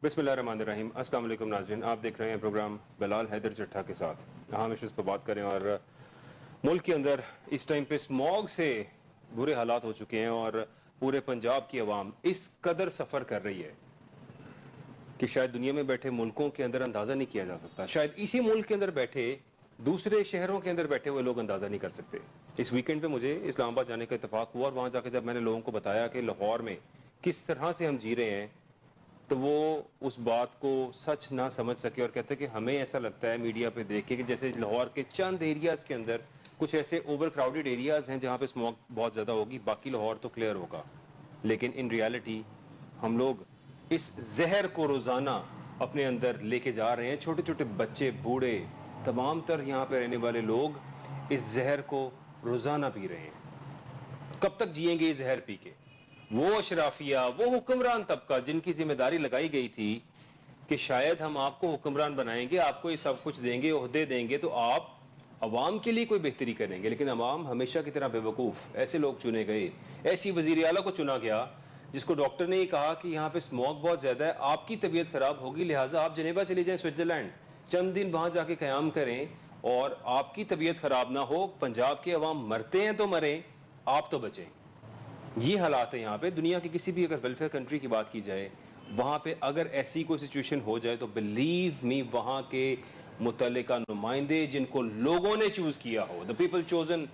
بسم اللہ الرحمن الرحیم. السلام علیکم ناظرین, آپ دیکھ رہے ہیں پروگرام بلال حیدر چٹھا کے ساتھ. ہم ایشوز پہ بات کریں اور ملک کے اندر اس ٹائم پہ اسموگ سے برے حالات ہو چکے ہیں اور پورے پنجاب کی عوام اس قدر سفر کر رہی ہے کہ شاید دنیا میں بیٹھے ملکوں کے اندر اندازہ نہیں کیا جا سکتا. شاید اسی ملک کے اندر بیٹھے دوسرے شہروں کے اندر بیٹھے ہوئے لوگ اندازہ نہیں کر سکتے. اس ویکنڈ پہ مجھے اسلام آباد جانے کا اتفاق ہوا اور وہاں جا کے جب میں نے لوگوں کو بتایا کہ لاہور میں کس طرح سے ہم جی رہے ہیں تو وہ اس بات کو سچ نہ سمجھ سکے اور کہتے ہیں کہ ہمیں ایسا لگتا ہے میڈیا پہ دیکھ کے کہ جیسے لاہور کے چند ایریاز کے اندر کچھ ایسے اوور کراؤڈڈ ایریاز ہیں جہاں پہ اسموگ بہت زیادہ ہوگی, باقی لاہور تو کلیئر ہوگا. لیکن ان ریالٹی ہم لوگ اس زہر کو روزانہ اپنے اندر لے کے جا رہے ہیں. چھوٹے چھوٹے بچے, بوڑھے, تمام تر یہاں پہ رہنے والے لوگ اس زہر کو روزانہ پی رہے ہیں. کب تک جئیں گے یہ زہر پی کے؟ وہ اشرافیہ, وہ حکمران طبقہ جن کی ذمہ داری لگائی گئی تھی کہ شاید ہم آپ کو حکمران بنائیں گے, آپ کو یہ سب کچھ دیں گے, عہدے دیں گے تو آپ عوام کے لیے کوئی بہتری کریں گے, لیکن عوام ہمیشہ کی طرح بے وقوف. ایسے لوگ چنے گئے, ایسی وزیر اعلیٰ کو چنا گیا جس کو ڈاکٹر نے یہ کہا کہ یہاں پہ اسموگ بہت زیادہ ہے, آپ کی طبیعت خراب ہوگی, لہٰذا آپ جنیوا چلے جائیں, سوئٹزرلینڈ, چند دن وہاں جا کے قیام کریں اور آپ کی طبیعت خراب نہ ہو. پنجاب کے عوام مرتے ہیں تو مریں, آپ تو بچیں. یہ حالات ہیں یہاں پہ. دنیا کی کسی بھی اگر ویلفیئر کنٹری کی بات کی جائے, وہاں پہ اگر ایسی کوئی سچویشن ہو جائے تو بلیو می وہاں کے متعلقہ نمائندے جن کو لوگوں نے چوز کیا ہو, the people chosen,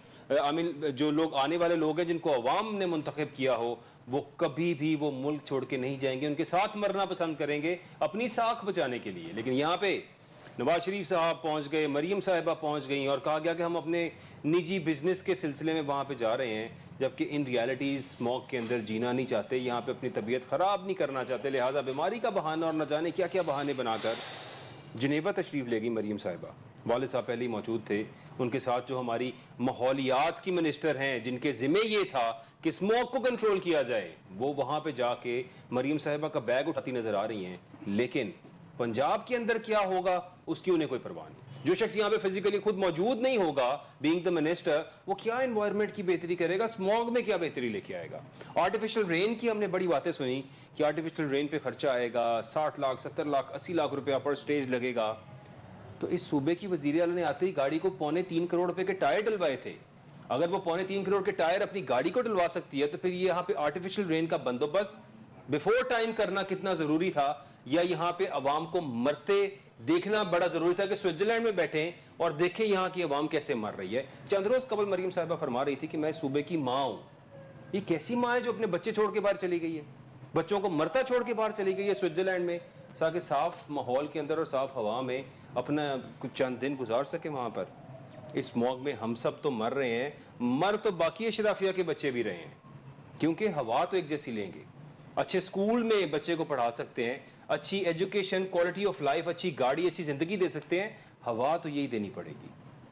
جو لوگ آنے والے لوگ ہیں جن کو عوام نے منتخب کیا ہو, وہ کبھی بھی وہ ملک چھوڑ کے نہیں جائیں گے. ان کے ساتھ مرنا پسند کریں گے اپنی ساکھ بچانے کے لیے. لیکن یہاں پہ نواز شریف صاحب پہنچ گئے, مریم صاحبہ پہنچ گئیں اور کہا گیا کہ ہم اپنے نجی بزنس کے سلسلے میں وہاں پہ جا رہے ہیں, جبکہ ان ریالٹیز اسموگ کے اندر جینا نہیں چاہتے, یہاں پہ اپنی طبیعت خراب نہیں کرنا چاہتے, لہٰذا بیماری کا بہانہ اور نہ جانے کیا کیا بہانے بنا کر جنیوا تشریف لے گئی مریم صاحبہ. والد صاحب پہلے ہی موجود تھے, ان کے ساتھ جو ہماری ماحولیات کی منسٹر ہیں جن کے ذمہ یہ تھا کہ اسموگ کو کنٹرول کیا جائے, وہ وہاں پہ جا کے مریم صاحبہ کا بیگ اٹھاتی نظر آ رہی ہیں. لیکن پنجاب کے اندر کیا ہوگا اس کی انہیں کوئی پرواہ نہیں. جو شخص یہاں پہ فزیکلی خود موجود نہیں ہوگا بینگ دا منسٹر, وہ کیا انوائرمنٹ کی بہتری کرے گا, اسموگ میں کیا بہتری لے کے آئے گا. آرٹیفیشل رین کی ہم نے بڑی باتیں سنی کہ آرٹیفیشل رین پہ خرچہ آئے گا 60 لاکھ 70 لاکھ 80 لاکھ روپیہ پر سٹیج لگے گا. تو اس صوبے کی وزیر اعلیٰ نے آتے ہی گاڑی کو 3.25 کروڑ روپے کے ٹائر ڈلوائے تھے. اگر وہ 3.25 کروڑ کے ٹائر اپنی گاڑی کو ڈلوا سکتی ہے تو پھر یہاں پہ آرٹیفیشل رین کا بندوبست بیفور ٹائم کرنا کتنا ضروری تھا, یا یہاں پہ عوام کو مرتے دیکھنا بڑا ضروری تھا کہ سوئٹزرلینڈ میں بیٹھیں اور دیکھیں یہاں کی عوام کیسے مر رہی ہے. چند روز قبل مریم صاحبہ فرما رہی تھی کہ میں صوبے کی ماں ہوں. یہ کیسی ماں ہے جو اپنے بچے چھوڑ کے باہر چلی گئی ہے, بچوں کو مرتا چھوڑ کے باہر چلی گئی ہے سوئٹزرلینڈ میں, تاکہ صاف ماحول کے اندر اور صاف ہوا میں اپنا کچھ چند دن گزار سکے وہاں پر. اس اسموگ میں ہم سب تو مر رہے ہیں, مر تو باقی اشرافیہ کے بچے بھی رہے ہیں, کیونکہ ہوا تو ایک جیسی لیں گے. اچھے اسکول میں بچے کو پڑھا سکتے ہیں, اچھی ایجوکیشن, کوالٹی آف لائف, اچھی گاڑی, اچھی زندگی دے سکتے ہیں, ہوا تو یہی دینی پڑے گی.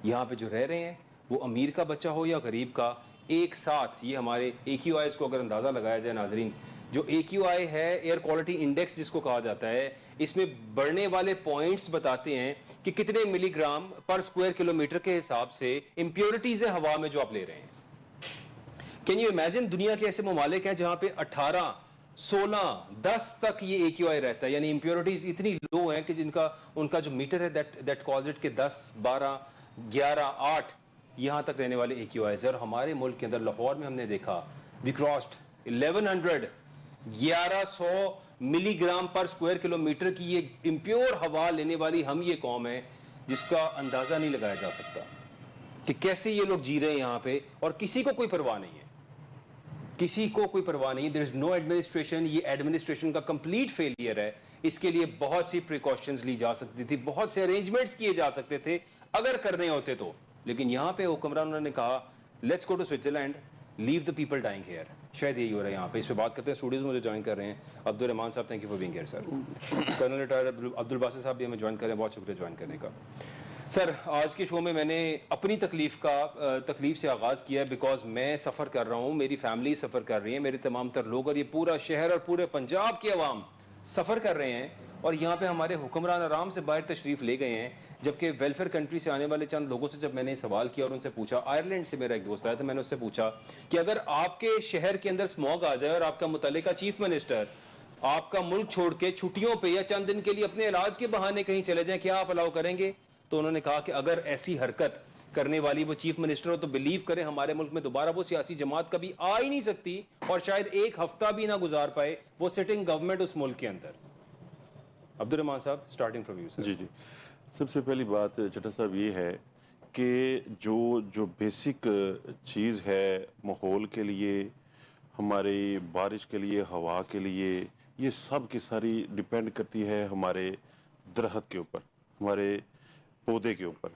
یہاں پہ جو رہ رہے ہیں وہ امیر کا بچہ ہو یا غریب کا, ایک ساتھ یہ ہمارے AQIs کو اگر اندازہ لگایا جائے ناظرین, جو AQI ہے ایئر کوالٹی انڈیکس جس کو کہا جاتا ہے, اس میں بڑھنے والے پوائنٹس بتاتے ہیں کہ کتنے ملی گرام پر اسکوائر کلومیٹر کے حساب سے امپیورٹیز ہیں ہوا میں جو آپ لے رہے ہیں. کین یو امیجن, دنیا کے ایسے ممالک ہیں جہاں پہ 18 16 10 تک یہ AQI رہتا ہے, یعنی امپیورٹیز اتنی لو ہیں کہ ان کا جو میٹر ہے دیٹ کالز اٹ کہ 10 12 11 8 یہاں تک رہنے والے AQIs. اور ہمارے ملک کے اندر لاہور میں ہم نے دیکھا وی کراسڈ 1100 ملی گرام پر اسکوائر کلومیٹر کی یہ امپیور ہوا لینے والی ہم یہ قوم ہے جس کا اندازہ نہیں لگایا جا سکتا کہ کیسے یہ لوگ جی رہے ہیں یہاں پہ, اور کسی کو کوئی پرواہ نہیں ہے, کسی کو کوئی پرواہ نہیں. دیر از نو ایڈمنسٹریشن. یہ ایڈمنسٹریشن کا کمپلیٹ فیلئر ہے. اس کے لیے بہت سی پریکاشنز لی جا سکتی تھی, بہت سے ارینجمنٹس کیے جا سکتے تھے اگر کرنے ہوتے تو. لیکن یہاں پہ حکمرانوں نے کہا let's go to Switzerland, leave the people dying here. شاید یہی ہو رہا ہے یہاں پہ. اس پہ بات کرتے ہیں. اسٹوڈیوز مجھے جوائن کر رہے ہیں عبد الرحمان صاحب, thank you for being here sir. Colonel retire Abdul Basit صاحب بھی ہمیں جوائن کر رہے ہیں, بہت شکریہ جوائن کرنے کا. سر, آج کے شو میں میں نے اپنی تکلیف سے آغاز کیا ہے, بیکاز میں سفر کر رہا ہوں, میری فیملی سفر کر رہی ہے, میرے تمام تر لوگ, اور یہ پورا شہر اور پورے پنجاب کے عوام سفر کر رہے ہیں. اور یہاں پہ ہمارے حکمران آرام سے باہر تشریف لے گئے ہیں, جبکہ ویلفیئر کنٹری سے آنے والے چند لوگوں سے جب میں نے سوال کیا اور ان سے پوچھا, آئرلینڈ سے میرا ایک دوست آیا تو میں نے اس سے پوچھا کہ اگر آپ کے شہر کے اندر اسموگ آ جائے اور آپ کا متعلقہ چیف منسٹر آپ کا ملک چھوڑ کے چھٹیوں پہ یا چند دن کے لیے اپنے علاج کے بہانے کہیں چلے جائیں, کیا آپ الاؤ کریں گے؟ تو انہوں نے کہا کہ اگر ایسی حرکت کرنے والی وہ چیف منسٹر ہو تو بلیو کریں ہمارے ملک میں دوبارہ وہ سیاسی جماعت کبھی آ ہی نہیں سکتی, اور شاید ایک ہفتہ بھی نہ گزار پائے وہ سٹنگ گورنمنٹ اس ملک کے اندر. عبد الرحمان صاحب, اسٹارٹنگ فرام یو سر. جی سب سے پہلی بات چٹا صاحب یہ ہے کہ جو بیسک چیز ہے ماحول کے لیے, ہماری بارش کے لیے, ہوا کے لیے, یہ سب کی ساری ڈیپینڈ کرتی ہے ہمارے درخت کے اوپر, ہمارے پودے کے اوپر.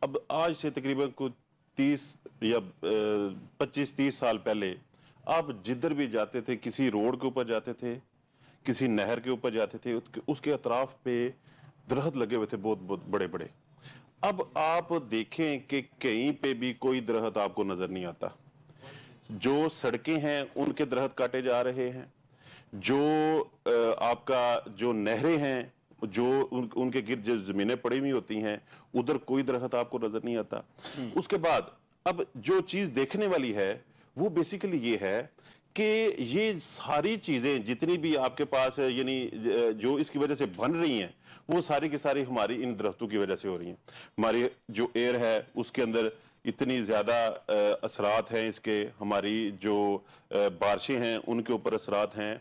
اب آج سے تقریباً کوئی 30 یا 25-30 سال پہلے آپ جدھر بھی جاتے تھے, کسی روڈ کے اوپر جاتے تھے, کسی نہر کے اوپر جاتے تھے, اس کے اطراف پہ درخت لگے ہوئے تھے بہت بہت بڑے بڑے. اب آپ دیکھیں کہ کہیں پہ بھی کوئی درخت آپ کو نظر نہیں آتا. جو سڑکیں ہیں ان کے درخت کاٹے جا رہے ہیں, جو آپ کا جو نہریں ہیں, جو ان کے گرد جو زمینیں پڑی ہوئی ہوتی ہیں, ادھر کوئی درخت آپ کو نظر نہیں آتا. اس کے بعد اب جو چیز دیکھنے والی ہے وہ بیسیکلی یہ ہے کہ یہ ساری چیزیں جتنی بھی آپ کے پاس یعنی جو اس کی وجہ سے بن رہی ہیں وہ ساری کی ساری ہماری ان درختوں کی وجہ سے ہو رہی ہیں. ہماری جو ایئر ہے اس کے اندر اتنی زیادہ اثرات ہیں اس کے, ہماری جو بارشیں ہیں ان کے اوپر اثرات ہیں,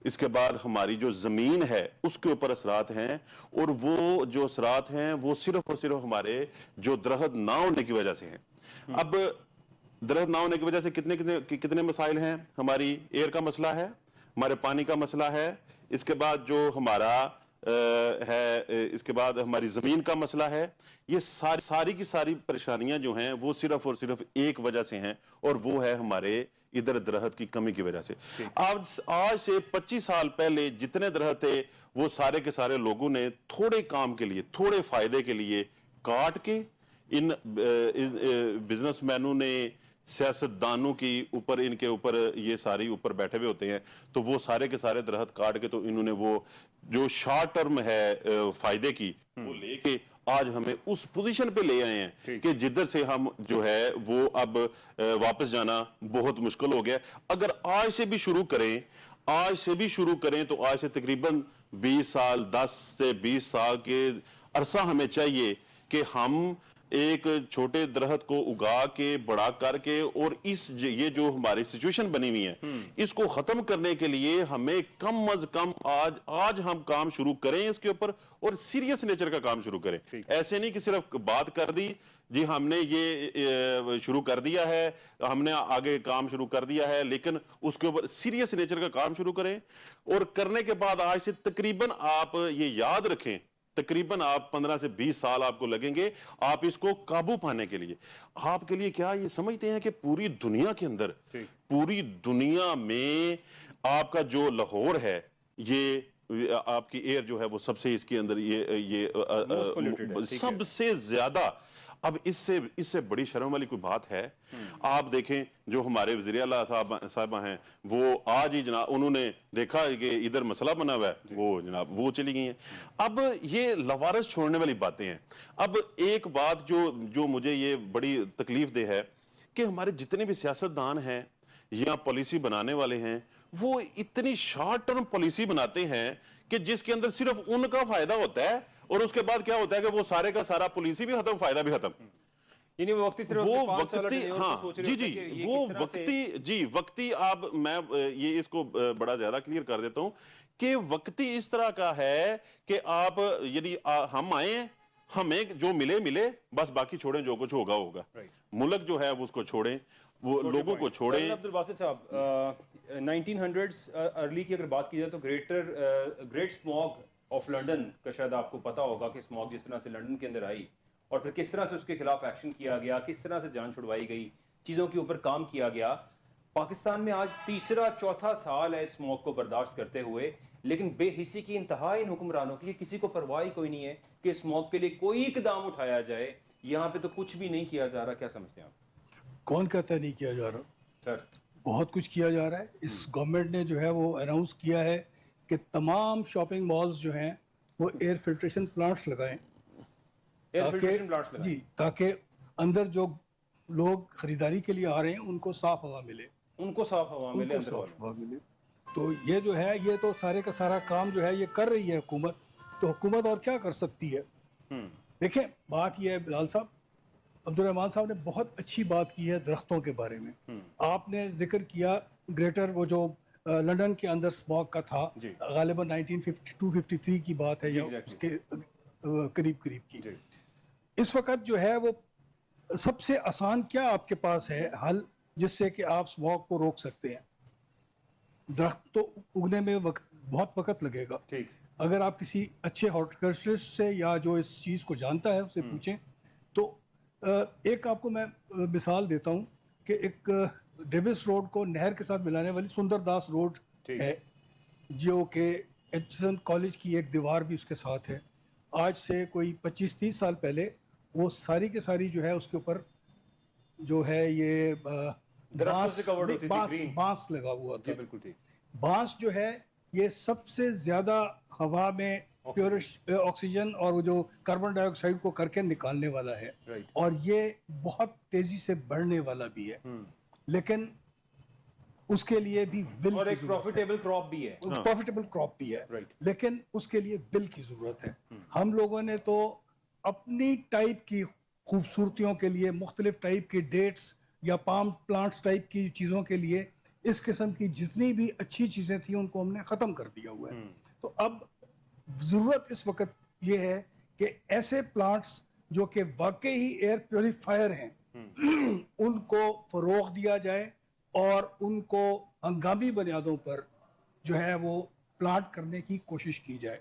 اس کے بعد ہماری جو زمین ہے اس کے اوپر اثرات ہیں, اور وہ جو اثرات ہیں وہ صرف اور صرف ہمارے جو درخت نہ ہونے کی وجہ سے ہیں. اب درخت نہ ہونے کی وجہ سے کتنے مسائل ہیں. ہماری ایئر کا مسئلہ ہے, ہمارے پانی کا مسئلہ ہے, اس کے بعد جو ہمارا ہے, اس کے بعد ہماری زمین کا مسئلہ ہے. یہ ساری کی ساری پریشانیاں جو ہیں وہ صرف اور صرف ایک وجہ سے ہیں, اور وہ ہے ہمارے ادھر درخت کی کمی کی وجہ سے. آج سے 25 سال پہلے جتنے درخت تھے وہ سارے کے سارے لوگوں نے تھوڑے کام کے لیے, تھوڑے فائدے کے لیے کاٹ کے, ان بزنس مینوں نے, سیاستدانوں کی اوپر, ان کے اوپر یہ ساری اوپر بیٹھے ہوئے ہوتے ہیں, تو وہ سارے کے سارے درخت کاٹ کے تو انہوں نے وہ جو شارٹ ٹرم ہے فائدے کی وہ لے کے آج ہمیں اس پوزیشن پہ لے آئے ہیں کہ جدھر سے ہم جو ہے وہ اب واپس جانا بہت مشکل ہو گیا. اگر آج سے بھی شروع کریں تو آج سے تقریباً 20 سال 10 سے 20 سال کے عرصہ ہمیں چاہیے کہ ہم ایک چھوٹے درخت کو اگا کے بڑا کر کے, اور یہ جو ہماری سچویشن بنی ہوئی ہے اس کو ختم کرنے کے لیے ہمیں کم از کم آج ہم کام شروع کریں اس کے اوپر, اور سیریس نیچر کا کام شروع کریں. ایسے نہیں کہ صرف بات کر دی جی ہم نے یہ شروع کر دیا ہے, ہم نے آگے کام شروع کر دیا ہے, لیکن اس کے اوپر سیریس نیچر کا کام شروع کریں. اور کرنے کے بعد آج سے تقریباً آپ یہ یاد رکھیں, تقریباً آپ 15 سے 20 سال آپ کو لگیں گے آپ اس کو قابو پانے کے لیے. آپ کے لیے کیا یہ سمجھتے ہیں کہ پوری دنیا کے اندر, پوری دنیا میں آپ کا جو لاہور ہے, یہ آپ کی ایئر جو ہے وہ سب سے اس کے اندر یہ سب سے زیادہ, اب اس سے بڑی شرم والی کوئی بات ہے؟ آپ دیکھیں جو ہمارے وزیر اعلیٰ صاحبہ ہیں وہ آج ہی جناب انہوں نے دیکھا کہ ادھر مسئلہ بنا ہوا ہے, وہ جناب وہ چلی گئی ہیں. اب یہ لوارث چھوڑنے والی باتیں ہیں. اب ایک بات جو مجھے یہ بڑی تکلیف دہ ہے کہ ہمارے جتنے بھی سیاستدان ہیں یا پالیسی بنانے والے ہیں وہ اتنی شارٹ ٹرم پالیسی بناتے ہیں کہ جس کے اندر صرف ان کا فائدہ ہوتا ہے, اور اس کے بعد کیا ہوتا ہے کہ وہ سارے کا سارا پالیسی بھی ختم, فائدہ بھی ختم. یعنی وہ وقتی آپ, میں یہ اس کو بڑا زیادہ کلیئر کر دیتا ہوں کہ وقتی اس طرح کا ہے کہ آپ یعنی ہم آئے ہیں, ہمیں جو ملے بس, باقی چھوڑیں, جو کچھ ہوگا. ملک جو ہے وہ اس کو چھوڑیں, وہ لوگوں کو چھوڑیں. عبد الباسط صاحب 1900s ارلی کی اگر بات کی جائے تو گریٹ اسموگ آف لنڈن کا شاید آپ کو پتا ہوگا کہ اسموگ جس طرح سے لنڈن کے اندر آئی اور پھر کس طرح سے اس کے خلاف ایکشن کیا گیا, کس طرح سے جان چھڑوائی گئی, چیزوں کے اوپر کام کیا گیا. پاکستان میں آج تیسرا چوتھا سال ہے اسموگ کو برداشت کرتے ہوئے, لیکن بے حسی کی انتہا ان حکمرانوں کی, کسی کو پرواہ کوئی نہیں ہے کہ اسموگ کے لیے کوئی اقدام اٹھایا جائے. یہاں پہ تو کچھ بھی نہیں کیا جا رہا. کیا سمجھتے ہیں آپ؟ کون کہتا ہے نہیں کیا جا رہا؟ سر بہت کچھ کیا جا رہا ہے. اس گورنمنٹ نے جو ہے وہ اناؤنس کیا ہے کہ تمام شاپنگ مالز جو ہیں وہ ایئر فلٹریشن پلانٹس لگائیں, جی, تاکہ اندر جو لوگ خریداری کے لیے آ رہے ہیں ان کو صاف ہوا ملے, ان کو صاف ہوا ملے. تو یہ جو ہے یہ تو سارے کا سارا کام جو ہے یہ کر رہی ہے حکومت. تو حکومت اور کیا کر سکتی ہے؟ دیکھیں بات یہ ہے بلال صاحب, عبدالرحمان صاحب نے بہت اچھی بات کی ہے درختوں کے بارے میں. آپ نے ذکر کیا گریٹر وہ جو لندن کے اندر اسموگ کا تھا, غالباً 1952-53 کی بات ہے یا اس کے قریب کی. اس وقت جو ہے وہ سب سے آسان کیا آپ کے پاس ہے حل جس سے کہ آپ اسموگ کو روک سکتے ہیں؟ درخت تو اگنے میں بہت وقت لگے گا. اگر آپ کسی اچھے ہارٹیکلچرسٹ سے یا جو اس چیز کو جانتا ہے اسے پوچھیں تو ایک آپ کو میں مثال دیتا ہوں کہ ایک ڈیوس روڈ کو نہر کے ساتھ ملانے والی سندر داس روڈ ہے جو کہ ایچسن کالج کی ایک دیوار بھی اس کے ساتھ ہے. آج سے کوئی 25-30 سال پہلے وہ ساری کے ساری جو ہے اس کے اوپر جو ہے یہ بانس لگا ہوا تھا. بانس جو ہے یہ سب سے زیادہ ہوا میں پیورش آکسیجن اور وہ جو کاربن ڈائی آکسائڈ کو کر کے نکالنے والا ہے, اور یہ بہت تیزی سے بڑھنے والا بھی ہے, لیکن اس کے لیے بھی ول اور ایک پروفیٹیبل کراپ بھی ہے, لیکن اس کے لیے ول کی ضرورت ہے. ہم لوگوں نے تو اپنی ٹائپ کی خوبصورتیوں کے لیے مختلف ٹائپ کی ڈیٹس یا پام پلانٹس ٹائپ کی چیزوں کے لیے اس قسم کی جتنی بھی اچھی چیزیں تھیں ان کو ہم نے ختم کر دیا ہوا ہے. تو اب ضرورت اس وقت یہ ہے کہ ایسے پلانٹس جو کہ واقعی ہی ایئر پیوریفائر ہیں ان کو فروغ دیا جائے اور ان کو ہنگامی بنیادوں پر جو ہے وہ پلانٹ کرنے کی کوشش کی جائے.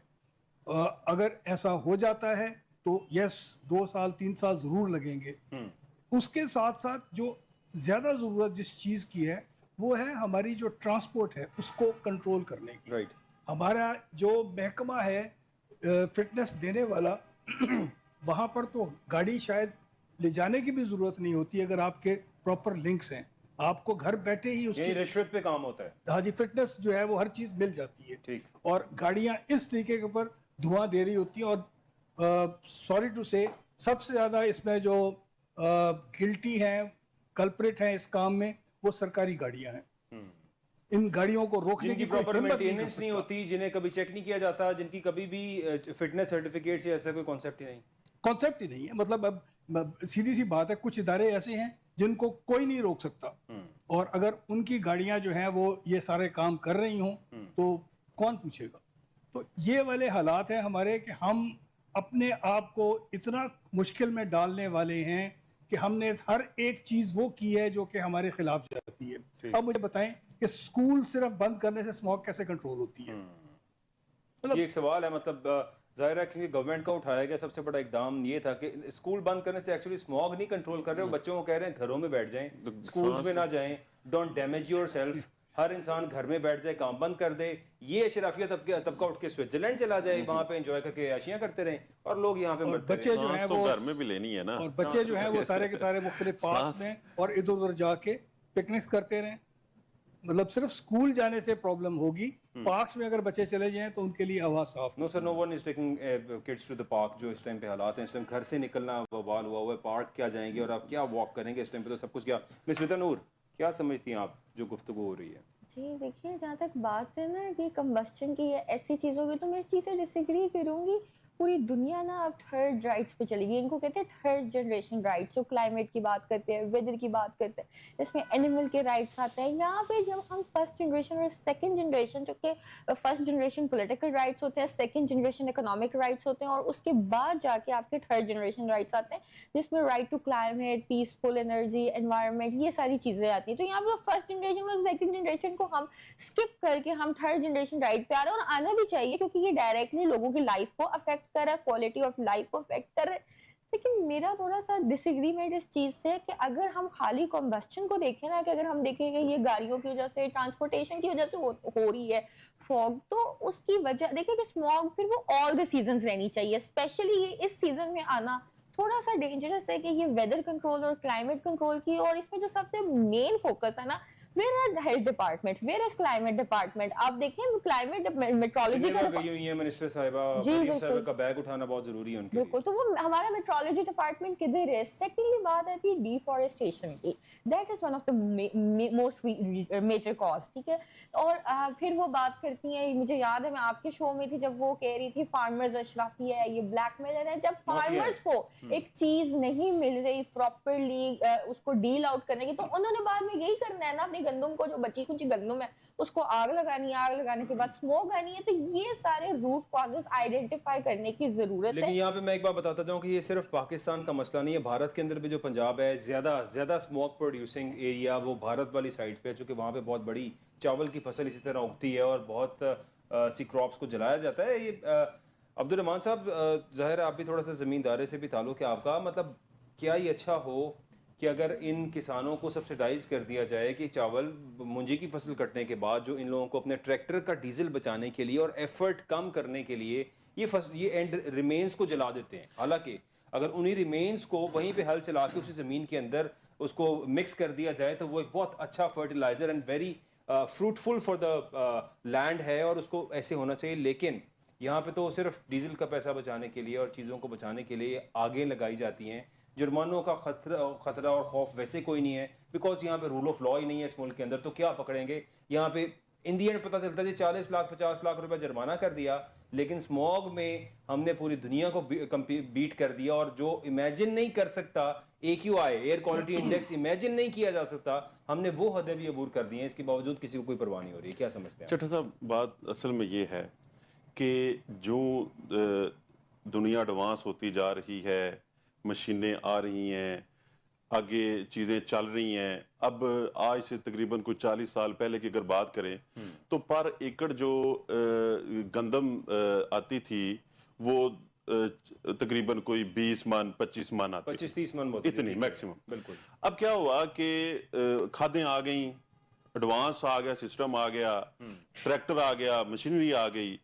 اگر ایسا ہو جاتا ہے تو یس 2 سال 3 سال ضرور لگیں گے. اس کے ساتھ ساتھ جو زیادہ ضرورت جس چیز کی ہے وہ ہے ہماری جو ٹرانسپورٹ ہے اس کو کنٹرول کرنے کی. ہمارا جو محکمہ ہے فٹنس دینے والا وہاں پر تو گاڑی شاید لے جانے کی بھی ضرورت نہیں ہوتی اگر آپ کے پراپر لنکس ہیں. آپ کو گھر بیٹھے ہی اس کی رشوت پہ کام ہوتا ہے. ہاں جی, فٹنس جو ہے وہ ہر چیز مل جاتی ہے, اور گاڑیاں اس طریقے کے اوپر دھواں دے رہی ہوتی ہیں. اور سوری ٹو سے سب سے زیادہ اس میں جو گلٹی ہیں کلپریٹ ہیں اس کام میں وہ سرکاری گاڑیاں ہیں. ان گاڑیوں کو روکنے کی کوئی ہمت نہیں ہوتی, جنہیں کبھی چیک نہیں کیا جاتا, جن کی کبھی بھی فٹنس سرٹیفکیٹ سے ایسا کوئی کانسیپٹ ہی نہیں ہے. مطلب اب سیدھی سی بات ہے, کچھ ادارے ایسے ہیں جن کو کوئی نہیں روک سکتا, اور اگر ان کی گاڑیاں جو ہیں وہ یہ سارے کام کر رہی ہوں تو کون پوچھے گا. تو یہ والے حالات ہیں ہمارے کہ ہم اپنے آپ کو اتنا مشکل میں ڈالنے والے ہیں کہ ہم نے ہر ایک چیز وہ کی ہے جو کہ ہمارے خلاف جاتی ہے. اب مجھے بتائیں کہ سکول صرف بند کرنے سے اسموگ کیسے کنٹرول ہوتی ہے؟ یہ ایک سوال ہے. مطلب ظاہر ہے کہ گورنمنٹ کا اٹھایا گیا سب سے بڑا اقدام یہ تھا کہ اسکول بند کرنے سے ایکچولی اسموگ نہیں کنٹرول کر رہے, وہ بچوں کو کہہ رہے ہیں گھروں میں بیٹھ جائیں, اسکولز میں نہ جائیں, ڈونٹ ڈیمیج یور سیلف, ہر انسان گھر میں بیٹھ جائے, کام بند کر دے. یہ اشرافیہ طبقہ اٹھ کے سوئٹزرلینڈ چلا جائے, وہاں پہ انجوائے کر کے عیاشیاں کرتے رہیں, اور لوگ یہاں پہ بچے جو ہیں وہ گھر میں بھی لینی ہے نا, اور بچے جو ہیں وہ سارے کے سارے مختلف پارکس میں اور ادھر ادھر جا کے پکنکس کرتے رہیں. مطلب صرف اسکول جانے سے پرابلم ہوگی, پارکس میں اگر بچے چلے جائیں تو ان کے لیے ہوا صاف. No sir, no one is taking kids to the park. جو اس ٹائم پہ حالات ہیں, اس ٹائم گھر سے نکلنا وبال ہوا ہے, پارک کیا جائیں گے اور آپ کیا واک کریں گے اس ٹائم پہ, تو سب کچھ کیا. مس رتا نور, کیا سمجھتی ہیں آپ جو گفتگو ہو رہی ہے؟ جی دیکھیے, جہاں تک بات ہے نا کہ کمبسچن کی یا ایسی چیزوں کی, تو میں اس چیز سے ڈس ایگری کروں گی. پوری دنیا نا اب تھرڈ رائٹس پہ چلی گئی, ان کو کہتے ہیں تھرڈ جنریشن رائٹس, جو کلائمیٹ کی بات کرتے ہیں, ویدر کی بات کرتے ہیں, اس میں اینیمل کے رائٹس آتے ہیں. یہاں پہ جب ہم فرسٹ جنریشن اور سیکنڈ جنریشن, جو کہ فرسٹ جنریشن پولیٹیکل رائٹس ہوتے ہیں, سیکنڈ جنریشن اکنامک رائٹس ہوتے ہیں, اور اس کے بعد جا کے آپ کے تھرڈ جنریشن رائٹس آتے ہیں, جس میں right to climate, peaceful energy, environment, یہ ساری چیزیں آتی ہیں. تو یہاں پہ فرسٹ جنریشن اور سیکنڈ جنریشن کو ہم اسکپ کر کے ہم تھرڈ جنریشن رائٹ پہ آ رہے ہیں, اور آنا بھی چاہیے کیونکہ یہ ڈائریکٹلی لوگوں کی لائف کو افیکٹ کر رہا ہے, کوالٹی آف لائف کو افیکٹ کر رہا ہے. لیکن میرا تھوڑا سا ڈس ایگریمنٹ اس چیز سے کہ اگر ہم خالی کمبسچن کو دیکھیں نا, کہ اگر ہم دیکھیں کہ یہ گاڑیوں کی وجہ سے, ٹرانسپورٹیشن کی وجہ سے ہو رہی ہے فوگ, تو اس کی وجہ دیکھیں کہ اسموگ پھر وہ آل دی سیزنز رہنی چاہیے. اسپیشلی یہ اس سیزن میں آنا تھوڑا سا ڈینجرس ہے کہ یہ ویدر کنٹرول اور کلائمیٹ کنٹرول کی, اور اس میں جو سب سے مین فوکس ہے نا where are health department, where is climate department? آپ دیکھیں climate meteorology کا گئی ہوئی ہیں منسٹر صاحبہ، جی مریم بالکل صاحبہ کا بیگ اٹھانا بہت ضروری ہے ان کے لیے. بالکل. تو وہ ہمارا میٹرولوجی ڈپارٹمنٹ کدھر ہے؟ سیکنڈلی بات آتی ہے ڈیفارسٹیشن کی. That is one of the most major cause. ٹھیک ہے. اور پھر وہ بات کرتی ہیں، مجھے یاد ہے میں آپ کے شو میں تھی جب وہ کہہ رہی تھی فارمرز اشرافی ہے، یہ بلیک میلر ہے. جب فارمرز کو ایک چیز نہیں مل رہی پراپرلی اس کو ڈیل آؤٹ کرنے کی، تو انہوں نے بعد میں یہی کرنا ہے نا، اپنی گندم کو جو بچی کچی گندم ہے اس کو آگ لگانی ہے، آگ لگانے کے بعد اسموک آنی ہے. تو یہ سارے روٹ کازز آئیڈینٹیفائی کرنے کی ضرورت ہے. لیکن یہاں پہ میں ایک بات بتاتا جاؤں کہ یہ صرف پاکستان کا مسئلہ نہیں ہے، بھارت کے اندر بھی جو پنجاب ہے زیادہ اسموک پروڈیوسنگ ایریا وہ بھارت والی سائڈ پہ ہے، چونکہ وہاں پہ بہت بڑی چاول کی فصل اسی طرح اگتی ہے اور بہت سی کراپس کو جلایا جاتا ہے. یہ عبدالرحمان صاحب، ظاہر آپ بھی تھوڑا سا زمیندارے سے بھی تعلق ہے آپ کا، مطلب کیا یہ اچھا ہو کہ اگر ان کسانوں کو سبسیڈائز کر دیا جائے کہ چاول منجی کی فصل کٹنے کے بعد جو ان لوگوں کو اپنے ٹریکٹر کا ڈیزل بچانے کے لیے اور ایفرٹ کم کرنے کے لیے یہ اینڈ ریمینز کو جلا دیتے ہیں، حالانکہ اگر انہی ریمینز کو وہیں پہ ہل چلا کے اسی زمین کے اندر اس کو مکس کر دیا جائے تو وہ ایک بہت اچھا fertiliser and very fruitful for the land ہے اور اس کو ایسے ہونا چاہیے. لیکن یہاں پہ تو صرف ڈیزل کا پیسہ بچانے کے لیے اور چیزوں کو بچانے کے لیے آگے لگائی جاتی ہیں. جرمانوں کا خطرہ اور خوف ویسے کوئی نہیں ہے بیکاز یہاں پہ رول آف لا ہی نہیں ہے اس ملک کے اندر. تو کیا پکڑیں گے یہاں پہ؟ ان دی اینڈ پتہ چلتا ہے 40 لاکھ 50 لاکھ روپے جرمانہ کر دیا، لیکن اسموگ میں ہم نے پوری دنیا کو بیٹ کر دیا. اور جو امیجن نہیں کر سکتا AQI air quality index imagine نہیں کیا جا سکتا، ہم نے وہ حدیں بھی عبور کر دی ہیں. اس کے باوجود کسی کو کوئی پرواہ نہیں ہو رہی. کیا سمجھتے ہیں چٹھا صاحب؟ بات اصل میں یہ ہے کہ جو دنیا ایڈوانس ہوتی جا رہی ہے، مشینیں آ رہی ہیں، آگے چیزیں چل رہی ہیں. اب آج سے تقریباً کوئی 40 سال پہلے کی اگر بات کریں تو پر ایکڑ جو گندم آتی تھی وہ تقریباً کوئی 20 من 25 من آتی، 25-30 من اتنی میکسیمم. بالکل. اب کیا ہوا کہ کھادیں آ گئیں، ایڈوانس آ گیا، سسٹم آ گیا، ٹریکٹر آ گیا، مشینری آ گئی.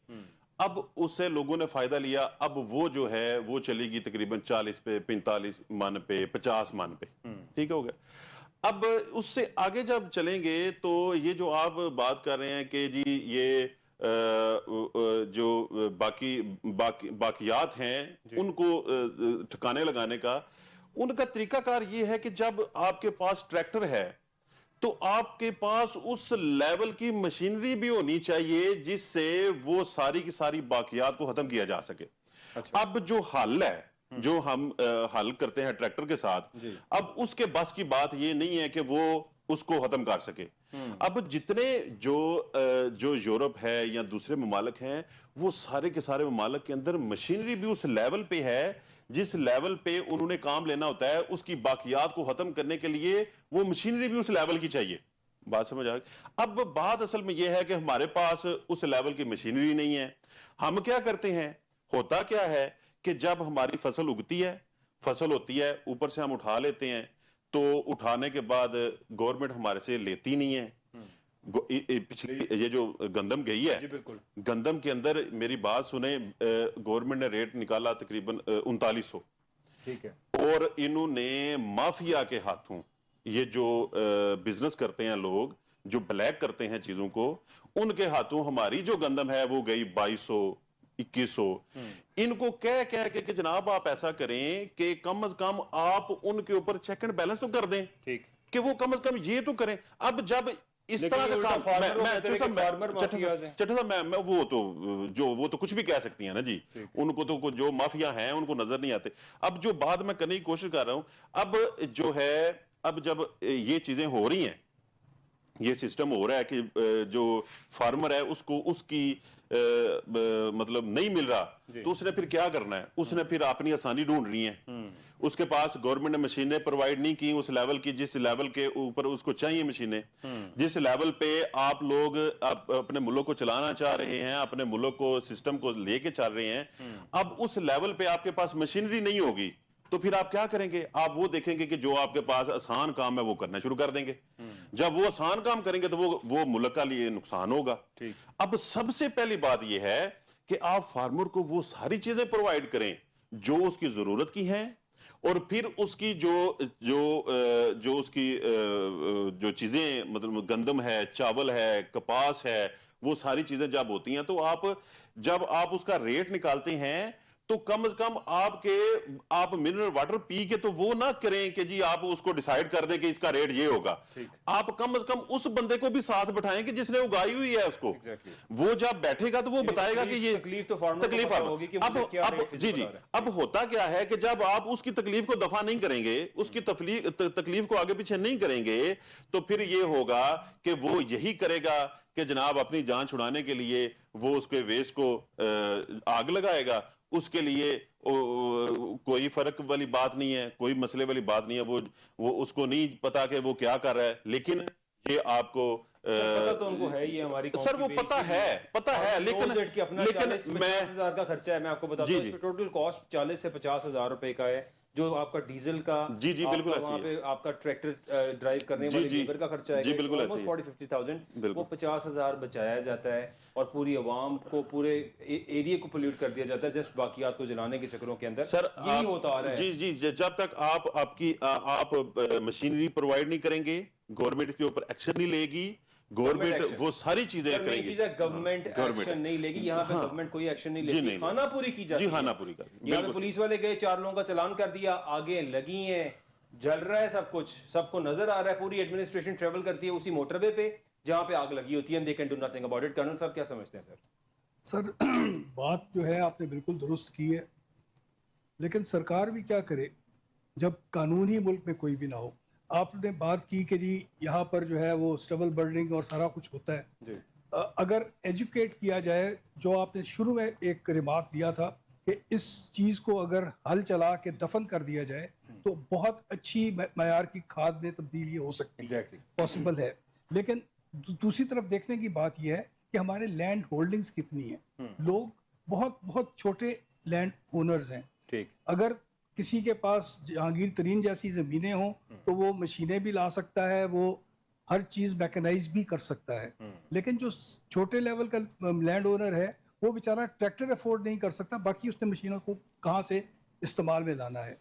اب اس سے لوگوں نے فائدہ لیا. اب وہ جو ہے وہ چلے گی تقریباً 40 پہ 45 من پہ 50 من پہ. ٹھیک ہو گیا. اب اس سے آگے جب چلیں گے تو یہ جو آپ بات کر رہے ہیں کہ جی یہ جو باقیات ہیں ان کو ٹھکانے لگانے کا، ان کا طریقہ کار یہ ہے کہ جب آپ کے پاس ٹریکٹر ہے تو آپ کے پاس اس لیول کی مشینری بھی ہونی چاہیے جس سے وہ ساری کی ساری باقیات کو ختم کیا جا سکے. اب جو حل ہے، جو ہم حل کرتے ہیں ٹریکٹر کے ساتھ، اب اس کے بس کی بات یہ نہیں ہے کہ وہ اس کو ختم کر سکے. اب جتنے جو یورپ ہے یا دوسرے ممالک ہیں، وہ سارے کے سارے ممالک کے اندر مشینری بھی اس لیول پہ ہے جس لیول پہ انہوں نے کام لینا ہوتا ہے. اس کی باقیات کو ختم کرنے کے لیے وہ مشینری بھی اس لیول کی چاہیے. بات سمجھ آ گئی؟ اب بات اصل میں یہ ہے کہ ہمارے پاس اس لیول کی مشینری نہیں ہے. ہم کیا کرتے ہیں، ہوتا کیا ہے کہ جب ہماری فصل اگتی ہے، فصل ہوتی ہے، اوپر سے ہم اٹھا لیتے ہیں، تو اٹھانے کے بعد گورنمنٹ ہمارے سے لیتی نہیں ہے. پچھلی یہ جو گندم گئی ہے، گندم کے اندر میری بات سنیں، گورنمنٹ نے ریٹ نکالا تقریباً 3900. ٹھیک ہے. اور انہوں نے مافیا کے ہاتھوں، یہ جو بزنس کرتے ہیں لوگ جو بلیک کرتے ہیں چیزوں کو، ان کے ہاتھوں ہماری جو گندم ہے وہ گئی 2200 2100. ان کو کہہ کہ جناب آپ ایسا کریں کہ کم از کم آپ ان کے اوپر چیک اینڈ بیلنس تو کر دیں، کہ وہ کم از کم یہ تو کریں. اب جب اس طرح کا کام، چٹھا صاحب میں وہ تو کچھ بھی کہہ سکتی ہیں نا جی، ان کو تو جو مافیا ہیں ان کو نظر نہیں آتے. اب جو بات میں کرنے کی کوشش کر رہا ہوں، اب جو ہے، اب جب یہ چیزیں ہو رہی ہیں، یہ سسٹم ہو رہا ہے کہ جو فارمر ہے اس کو اس کی مطلب نہیں مل رہا، تو اس نے پھر کیا کرنا ہے؟ اس نے پھر اپنی آسانی ڈھونڈنی ہے. اس کے پاس گورنمنٹ نے مشینیں پرووائڈ نہیں کی اس لیول کی جس لیول کے اوپر اس کو چاہیے مشینیں، جس لیول پہ آپ لوگ اپنے ملک کو چلانا چاہ رہے ہیں، اپنے ملک کو سسٹم کو لے کے چل رہے ہیں. اب اس لیول پہ آپ کے پاس مشینری نہیں ہوگی تو پھر آپ کیا کریں گے؟ آپ وہ دیکھیں گے کہ جو آپ کے پاس آسان کام ہے وہ کرنا شروع کر دیں گے. جب وہ آسان کام کریں گے تو وہ ملک کا لیے نقصان ہوگا. اب سب سے پہلی بات یہ ہے کہ آپ فارمر کو وہ ساری چیزیں پرووائڈ کریں جو اس کی ضرورت کی ہیں، اور پھر اس کی جو اس کی جو چیزیں مطلب گندم ہے، چاول ہے، کپاس ہے، وہ ساری چیزیں جب ہوتی ہیں تو جب آپ اس کا ریٹ نکالتے ہیں تو کم از کم آپ منرل واٹر پی کے تو وہ نہ کریں کہ جی آپ اس کو ڈیسائیڈ کر دیں کہ اس کا ریٹ یہ ہوگا. آپ کم از کم اس بندے کو بھی ساتھ بٹھائیں کہ جس نے اگائی ہوئی ہے اس کو. وہ جب بیٹھے گا تو وہ بتائے گا کہ یہ تکلیف اب ہوتا کیا ہے کہ جب آپ اس کی تکلیف کو دفع نہیں کریں گے، اس کی تکلیف کو آگے پیچھے نہیں کریں گے، تو پھر یہ ہوگا کہ وہ یہی کرے گا کہ جناب اپنی جان چھڑانے کے لیے وہ اس کے ویسٹ کو آگ لگائے گا. اس کے لیے کوئی فرق والی بات نہیں ہے، کوئی مسئلے والی بات نہیں ہے. وہ اس کو نہیں پتا کہ وہ کیا کر رہا ہے. لیکن یہ آپ کو پتہ تو ان کو ہے، یہ ہماری سر وہ پتہ ہے لیکن میں 50,000 کا خرچہ ہے. میں آپ کو بتاتا ہوں اس پہ ٹوٹل کاسٹ 40 سے 50,000 روپے کا ہے. جو آپ کا ڈیزل کا، جی بالکل وہاں پہ آپ کا ٹریکٹر ڈرائیو کرنے والے لیبر کا خرچہ ہے، جی بالکل 40-50,000 وہ 50,000 بچایا جاتا ہے اور پوری عوام کو، پورے ایریا کو پولیوٹ کر دیا جاتا ہے جسٹ باقیات کو جلانے کے چکروں کے اندر. سر یہی ہوتا آ رہا ہے. جی جب تک آپ مشینری پرووائڈ نہیں کریں گے، گورنمنٹ کے اوپر ایکشن نہیں لے گی، گورنمنٹ وہ ساری چیزیں کریں گی. گورنمنٹ ایکشن نہیں لے گی. یہاں پہ گورنمنٹ کوئی ایکشن نہیں لے گی، خانہ پوری کی جاتی ہے. جی خانہ پوری کر دی. یہاں پہ پولیس والے گئے، 4 لوگوں کا چلان کر دیا، آگے لگی ہیں، جل رہا ہے سب کچھ، سب کو نظر آ رہا ہے. پوری ایڈمنسٹریشن ٹریول کرتی ہے اسی موٹر وے پہ جہاں پہ آگ لگی ہوتی ہے. they can do nothing about it. Colonel صاحب کیا سمجھتے ہیں سر بات جو ہے آپ نے بالکل درست کی ہے، لیکن سرکار بھی کیا کرے جب قانونی ملک میں کوئی بھی نہ ہو. آپ نے بات کی کہ جی یہاں پر جو ہے وہ اسٹبل برننگ اور سارا کچھ ہوتا ہے. اگر ایجوکیٹ کیا جائے، جو آپ نے شروع میں ایک ریمارک دیا تھا کہ اس چیز کو اگر ہل چلا کے دفن کر دیا جائے تو بہت اچھی معیار کی کھاد میں تبدیلی ہو سکتی ہے، پاسبل ہے. لیکن دوسری طرف دیکھنے کی بات یہ ہے کہ ہمارے لینڈ ہولڈنگز کتنی ہیں. لوگ بہت چھوٹے لینڈ اونرز ہیں. اگر کسی کے پاس جہانگیر ترین جیسی زمینیں ہوں تو وہ مشینیں بھی لا سکتا ہے، وہ ہر چیز میکنائز بھی کر سکتا ہے. لیکن جو چھوٹے لیول کا لینڈ اونر ہے وہ بیچارہ ٹریکٹر افورڈ نہیں کر سکتا، باقی اس نے مشینوں کو کہاں سے استعمال میں لانا ہے.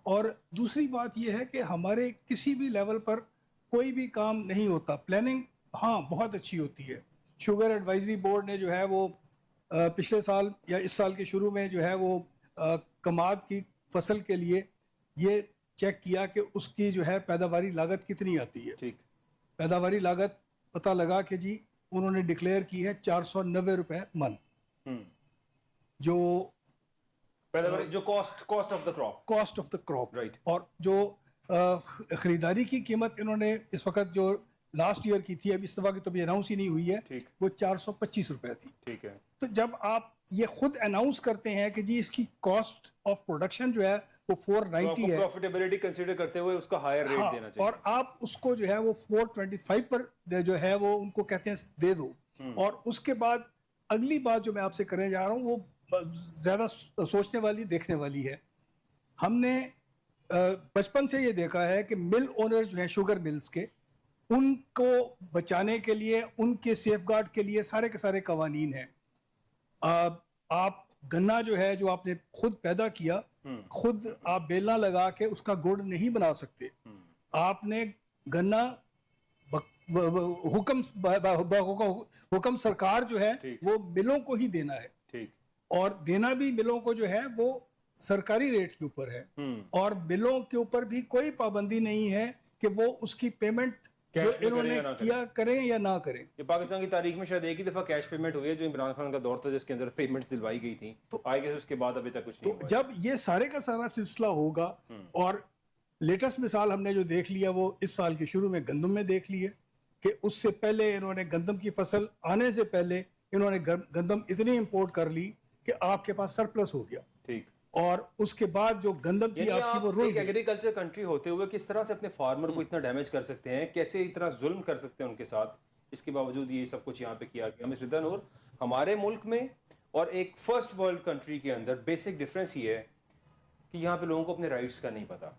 اور دوسری بات یہ ہے کہ ہمارے کسی بھی لیول پر کوئی بھی کام نہیں ہوتا. پلاننگ ہاں بہت اچھی ہوتی ہے. شوگر ایڈوائزری بورڈ نے جو ہے وہ پچھلے سال یا اس سال کے شروع میں جو ہے وہ کماد کی فصل کے لیے یہ چیک کیا کہ اس کی جو ہے پیداواری لاگت کتنی آتی ہے. پیداواری لاگت پتہ لگا کہ جی انہوں نے ڈکلیئر کی ہے 490 روپے من، جو کاسٹ آف دا کراپ. اور جو خریداری کی قیمت انہوں نے اس وقت جو لاسٹ ایئر کی تھی، اب اس دفعہ کی تو بھی اناؤنس ہی نہیں ہوئی ہے، وہ 425 روپے تھی. تو جب آپ یہ خود اناؤنس کرتے ہیں کہ جی اس کی کاسٹ آف پروڈکشن جو ہے وہ 490 ہے، پروفیٹیبلٹی کنسیڈر کرتے ہوئے اس کا ہائر ریٹ دینا چاہیے، اور آپ اس کو جو ہے وہ 425 پر جو ہے وہ ان کو کہتے ہیں دے دو. اور اس کے بعد اگلی بات جو میں آپ سے کرنے جا رہا ہوں وہ زیادہ سوچنے والی، دیکھنے والی ہے. ہم نے بچپن سے یہ دیکھا ہے کہ مل اونر جو ہیں شوگر ملز کے، ان کو بچانے کے لیے، ان کے سیف گارڈ کے لیے سارے کے سارے قوانین ہیں. آپ گنا جو ہے جو آپ نے خود پیدا کیا، خود آپ بیلنا لگا کے اس کا گڑ نہیں بنا سکتے. آپ نے گنا حکم سرکار جو ہے وہ ملوں کو ہی دینا ہے، اور دینا بھی ملوں کو جو ہے وہ سرکاری ریٹ کے اوپر ہے. اور ملوں کے اوپر بھی کوئی پابندی نہیں ہے کہ وہ اس کی پیمنٹ جو انہوں نے کیا کریں یا نہ کریں. یہ پاکستان کی تاریخ میں شاید ایک ہی دفعہ کیش پیمنٹ ہوئی ہے جو عمران خان کا دور تھا، جس کے اندر پیمنٹس دلوائی گئی تھیں. تو آئے گئے اس کے بعد ابھی تک کچھ نہیں ہوا. جب یہ سارے کا سارا سلسلہ ہوگا، اور لیٹسٹ مثال ہم نے جو دیکھ لیا وہ اس سال کے شروع میں گندم میں دیکھ لی ہے کہ اس سے پہلے انہوں نے گندم کی فصل آنے سے پہلے انہوں نے گندم اتنی امپورٹ کر لی کہ آپ کے پاس سرپلس ہو گیا. اور اس کے بعد جو گندم تھی آپ کی وہ رول گئی. ایگریکلچر کنٹری ہوتے ہوئے کس طرح سے اپنے فارمر کو اتنا ڈیمیج کر سکتے ہیں، کیسے اتنا ظلم کر سکتے ہیں ان کے ساتھ. اس کے باوجود یہ سب کچھ یہاں پہ کیا گیا. مس ردا نور، ہمارے ملک میں اور ایک فرسٹ ورلڈ کنٹری کے اندر بیسک ڈفرینس یہ ہے کہ یہاں پہ لوگوں کو اپنے رائٹس کا نہیں پتا.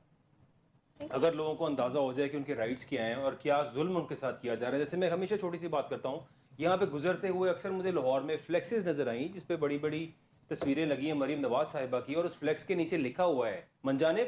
اگر لوگوں کو اندازہ ہو جائے کہ ان کے رائٹس کیا ہیں اور کیا ظلم ان کے ساتھ کیا جا رہا ہے. جیسے میں ہمیشہ چھوٹی سی بات کرتا ہوں، یہاں پہ گزرتے ہوئے اکثر مجھے لاہور میں فلیکسز نظر آئیں جس پہ بڑی بڑی تصویریں لگی ہیں مریم نواز صاحبہ کی، اور اس فلیکس کے نیچے لکھا ہوا ہے من جانب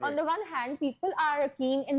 on the one hand people are keen in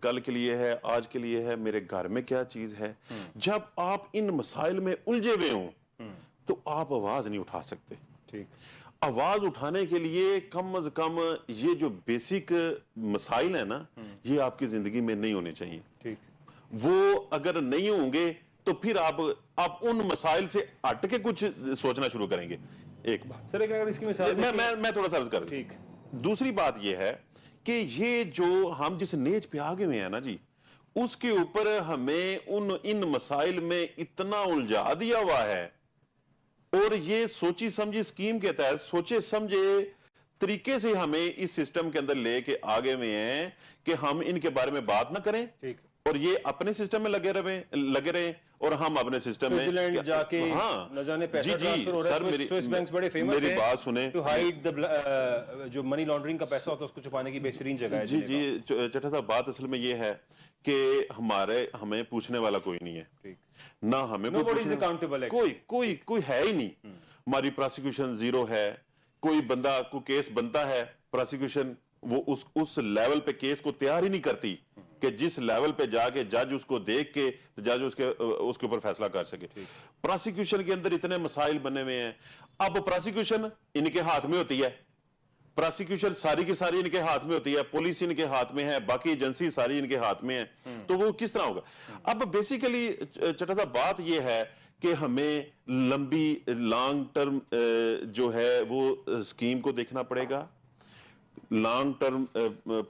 کل کے لیے ہے, آج کے لیے ہے, میرے گھر میں کیا چیز ہے. جب آپ ان مسائل میں الجھے ہوئے ہوں تو آپ آواز نہیں اٹھا سکتے. ٹھیک, آواز اٹھانے کے لیے کم از کم یہ جو بیسک مسائل ہیں نا, یہ آپ کی زندگی میں نہیں ہونے چاہیے. ٹھیک, وہ اگر نہیں ہوں گے تو پھر آپ ان مسائل سے ہٹ کے کچھ سوچنا شروع کریں گے. ایک بات سر اگر اس کی مثال میں تھوڑا سا عرض کر دوں. ٹھیک, دوسری بات یہ ہے کہ یہ جو ہم جس نیج پہ آگے ہوئے ہیں نا جی, اس کے اوپر ہمیں ان مسائل میں اتنا الجھا دیا ہوا ہے, اور یہ سوچی سمجھی اسکیم کے تحت سوچے سمجھے طریقے سے ہمیں اس سسٹم کے اندر لے کے آگے ہوئے ہیں کہ ہم ان کے بارے میں بات نہ کریں, ٹھیک, اور یہ اپنے سسٹم میں لگے رہیں اور ہم اپنے سسٹم میں سوئٹزرلینڈ جا کے نہ جانے پیسہ ٹرانسفر ہو رہا ہے. سوئس بینکس بڑے فیمس ہیں, میری بات سنیں, ٹو ہائیڈ جو منی لانڈرنگ کا پیسہ ہوتا ہے اس کو چھپانے کی بہترین جگہ ہے. جی چٹھا صاحب, بات اصل میں یہ ہے کہ ہمیں پوچھنے والا کوئی نہیں ہے, نہ ہمیں کوئی ہے ہی نہیں. ہماری پراسیکیوشن زیرو ہے. کوئی بندہ کو کیس بنتا ہے, پراسیکیوشن وہ اس لیول پہ کیس کو تیار ہی نہیں کرتی کہ جس لیول پہ جا کے جج اس کو دیکھ کے جج اس کے اوپر فیصلہ کر سکے. پراسیکیوشن کے اندر اتنے مسائل بنے ہوئے ہیں. اب پراسیکیوشن ان کے ہاتھ میں ہوتی ہے, پراسیکیوشن ساری کی ساری ان کے ہاتھ میں ہوتی ہے, پولیس ان کے ہاتھ میں ہے, باقی ایجنسی ساری ان کے ہاتھ میں ہے, تو وہ کس طرح ہوگا؟ اب بیسیکلی چٹا صاحب بات یہ ہے کہ ہمیں لمبی لانگ ٹرم جو ہے وہ اسکیم کو دیکھنا پڑے گا, لانگ ٹرم